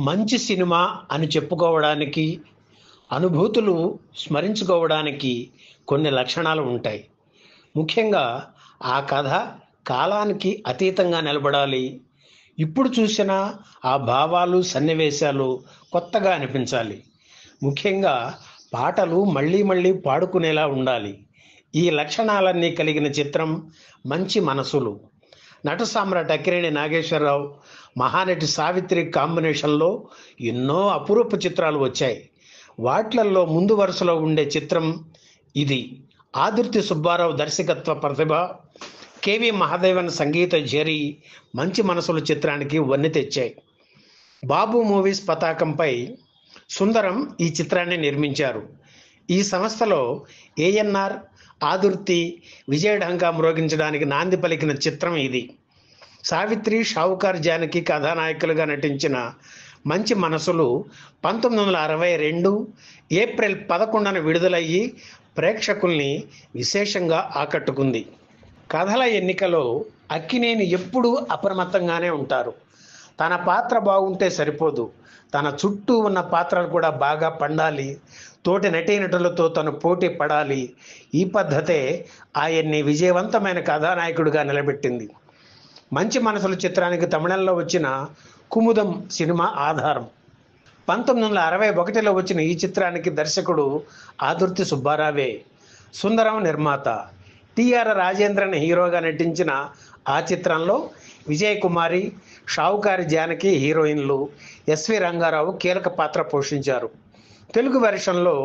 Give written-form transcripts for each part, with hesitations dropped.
మంచి సినిమా అని చెప్పుకోవడానికి, అనుభూతులు స్మరించుకోవడానికి కొన్ని లక్షణాలు ఉంటాయి. ముఖ్యంగా ఆ కథ కాలానికి అతీతంగా నిలబడాలి. ఇప్పుడు చూసినా ఆ భావాలు, సన్నివేశాలు కొత్తగా అనిపించాలి. ముఖ్యంగా పాటలు మళ్ళీ మళ్ళీ పాడుకునేలా ఉండాలి. ఈ లక్షణాలన్నీ కలిగిన చిత్రం మంచి మనసులు. నట సామ్రాట్ అక్కినేని నాగేశ్వరరావు, మహానటి సావిత్రి కాంబినేషన్లో ఎన్నో అపురూప చిత్రాలు వచ్చాయి. వాట్లల్లో ముందు వరుసలో ఉండే చిత్రం ఇది. ఆదుర్తి సుబ్బారావు దర్శకత్వ ప్రతిభ, కెవి మహాదేవన్ సంగీత జరి మంచి మనసులు చిత్రానికి వన్నె తెచ్చాయి. బాబు మూవీస్ పతాకంపై సుందరం ఈ చిత్రాన్ని నిర్మించారు. ఈ సంస్థలో ఏఎన్ఆర్, ఆదుర్తి, విజయఢంకా మ్రోగించడానికి నాంది పలికిన చిత్రం ఇది. సావిత్రి, షావుకార్ జానకి కథానాయకులుగా నటించిన మంచి మనసులు 1962 ఏప్రిల్ 11న విడుదలయ్యి ప్రేక్షకుల్ని విశేషంగా ఆకట్టుకుంది. కథల ఎన్నికలో అక్కినేని ఎప్పుడూ అప్రమత్తంగానే ఉంటారు. తన పాత్ర బాగుంటే సరిపోదు, తన చుట్టూ ఉన్న పాత్రలు కూడా బాగా పండాలి. తోటి నటీనటులతో తను పోటీ పడాలి. ఈ పద్ధతే ఆయన్ని విజయవంతమైన కథానాయకుడిగా నిలబెట్టింది. మంచి మనసులు చిత్రానికి తమిళంలో వచ్చిన కుముదం సినిమా ఆధారం. 1961లో వచ్చిన ఈ చిత్రానికి దర్శకుడు ఆదుర్తి సుబ్బారావే, సుందరం నిర్మాత. టిఆర్ రాజేంద్రన్ హీరోగా నటించిన ఆ చిత్రంలో విజయకుమారి, షావుకారి జానకి హీరోయిన్లు, ఎస్వి రంగారావు కీలక పాత్ర పోషించారు. తెలుగు వెర్షన్లో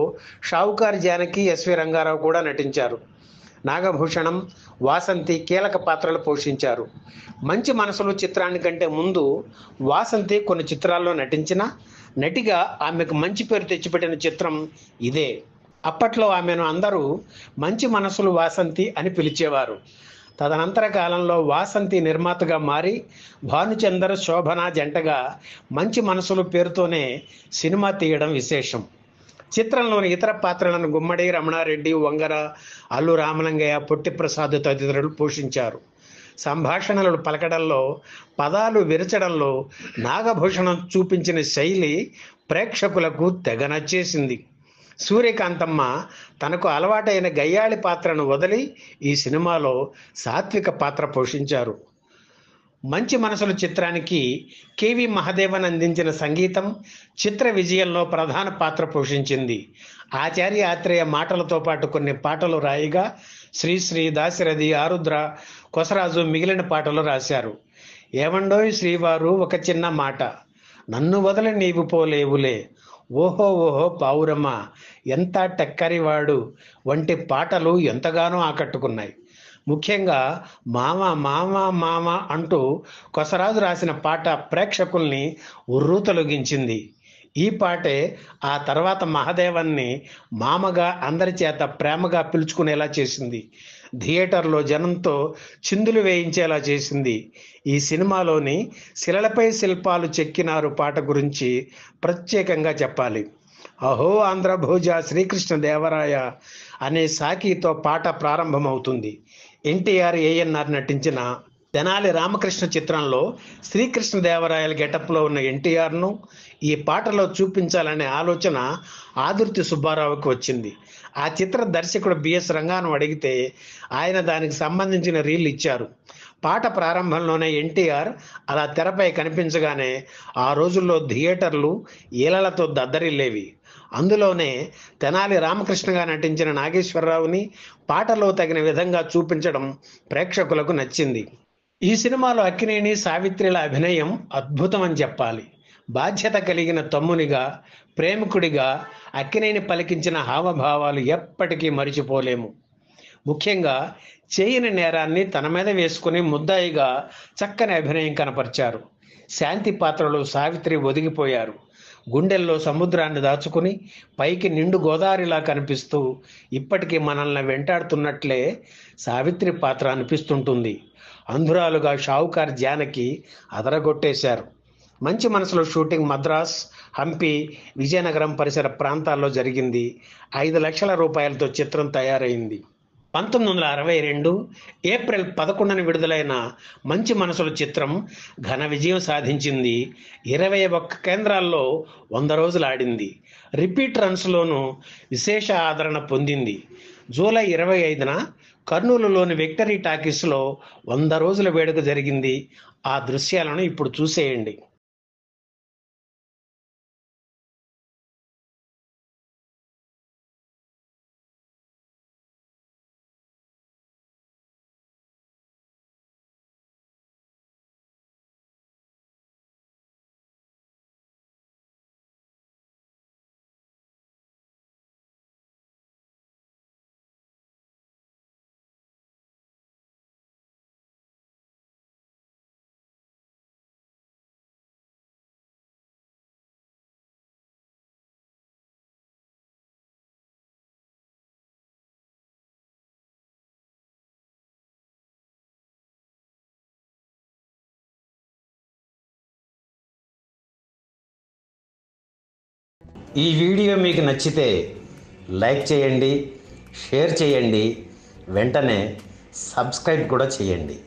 షావుకారి జానకి, ఎస్వి రంగారావు కూడా నటించారు. నాగభూషణం, వాసంతి కీలక పాత్రలు పోషించారు. మంచి మనసులు చిత్రానికంటే ముందు వాసంతి కొన్ని చిత్రాల్లో నటించిన నటిగా ఆమెకు మంచి పేరు తెచ్చిపెట్టిన చిత్రం ఇదే. అప్పట్లో ఆమెను అందరూ మంచి మనసులు వాసంతి అని పిలిచేవారు. తదనంతర కాలంలో వాసంతి నిర్మాతగా మారి భానుచందర్, శోభన జంటగా మంచి మనసులు పేరుతోనే సినిమా తీయడం విశేషం. చిత్రంలోని ఇతర పాత్రలను గుమ్మడి, రమణారెడ్డి, వంగర, అల్లు రామలింగయ్య, పొట్టిప్రసాద్ తదితరులు పోషించారు. సంభాషణలు పలకడంలో, పదాలు విరచడంలో నాగభూషణం చూపించిన శైలి ప్రేక్షకులకు తెగ నచ్చేసింది. సూర్యకాంతమ్మ తనకు అలవాటైన గయ్యాళి పాత్రను వదిలి ఈ సినిమాలో సాత్విక పాత్ర పోషించారు. మంచి మనసులు చిత్రానికి కెవి మహాదేవన్ అందించిన సంగీతం చిత్ర విజయంలో ప్రధాన పాత్ర పోషించింది. ఆచార్య ఆత్రేయ మాటలతో పాటు కొన్ని పాటలు రాయిగా శ్రీశ్రీ, దాశరథి, ఆరుద్ర, కొసరాజు మిగిలిన పాటలు రాశారు. ఏమండోయ్ శ్రీవారు ఒక చిన్న మాట, నన్ను వదలి నీవు పోలేవులే, ఓహో ఓహో పావురమ్మ, ఎంత టక్కరివాడు వంటి పాటలు ఎంతగానో ఆకట్టుకున్నాయి. ముఖ్యంగా మామ మామ మామ అంటూ కొసరాజు రాసిన పాట ప్రేక్షకుల్ని ఉర్రూతలొగించింది. ఈ పాటే ఆ తర్వాత మహాదేవన్ని మామగా అందరి చేత ప్రేమగా పిలుచుకునేలా చేసింది. థియేటర్లో జనంతో చిందులు వేయించేలా చేసింది. ఈ సినిమాలోని శిలలపై శిల్పాలు చెక్కినారు పాట గురించి ప్రత్యేకంగా చెప్పాలి. అహో ఆంధ్రభోజ శ్రీకృష్ణదేవరాయ అనే సాకితో పాట ప్రారంభమవుతుంది. ఎన్టీఆర్, ఏఎన్ఆర్ నటించిన తెనాలి రామకృష్ణ చిత్రంలో శ్రీకృష్ణదేవరాయల గెటప్లో ఉన్న ఎన్టీఆర్ను ఈ పాటలో చూపించాలనే ఆలోచన ఆదుర్తి సుబ్బారావుకి వచ్చింది. ఆ చిత్ర దర్శకుడు బిఎస్ రంగాను అడిగితే ఆయన దానికి సంబంధించిన రీల్ ఇచ్చారు. పాట ప్రారంభంలోనే ఎన్టీఆర్ అలా తెరపై కనిపించగానే ఆ రోజుల్లో థియేటర్లు ఈలలతో దద్దరిల్లేవి. అందులోనే తెనాలి రామకృష్ణగా నటించిన నాగేశ్వరరావుని పాటలో తగిన విధంగా చూపించడం ప్రేక్షకులకు నచ్చింది. ఈ సినిమాలో అక్కినేని, సావిత్రిల అభినయం అద్భుతం అని చెప్పాలి. బాధ్యత కలిగిన తమ్మునిగా, ప్రేమికుడిగా అక్కినేని పలికించిన హావభావాలు ఎప్పటికీ మరిచిపోలేము. ముఖ్యంగా చేయని నేరాన్ని తన మీద వేసుకుని ముద్దాయిగా చక్కని అభినయం కనపరిచారు. శాంతి పాత్రలో సావిత్రి ఒదిగిపోయారు. గుండెల్లో సముద్రాన్ని దాచుకుని పైకి నిండు గోదావరిలా కనిపిస్తూ ఇప్పటికీ మనల్ని వెంటాడుతున్నట్లే సావిత్రి పాత్ర అనిపిస్తుంటుంది. అంధురాలుగా షావుకార్ జానకి అదరగొట్టేశారు. మంచి మనసులో షూటింగ్ మద్రాస్, హంపి, విజయనగరం పరిసర ప్రాంతాల్లో జరిగింది. 5 లక్షల రూపాయలతో చిత్రం తయారైంది. 1962 ఏప్రిల్ 11న విడుదలైన మంచి మనసుల చిత్రం ఘన విజయం సాధించింది. 21 కేంద్రాల్లో 100 రోజులు ఆడింది. రిపీట్ రన్స్లోనూ విశేష ఆదరణ పొందింది. జూలై 25న కర్నూలులోని విక్టరీ టాకీస్లో 100 రోజుల వేడుక జరిగింది. ఆ దృశ్యాలను ఇప్పుడు చూసేయండి. ఈ వీడియో మీకు నచ్చితే లైక్ చేయండి, షేర్ చేయండి, వెంటనే సబ్స్క్రైబ్ కూడా చేయండి.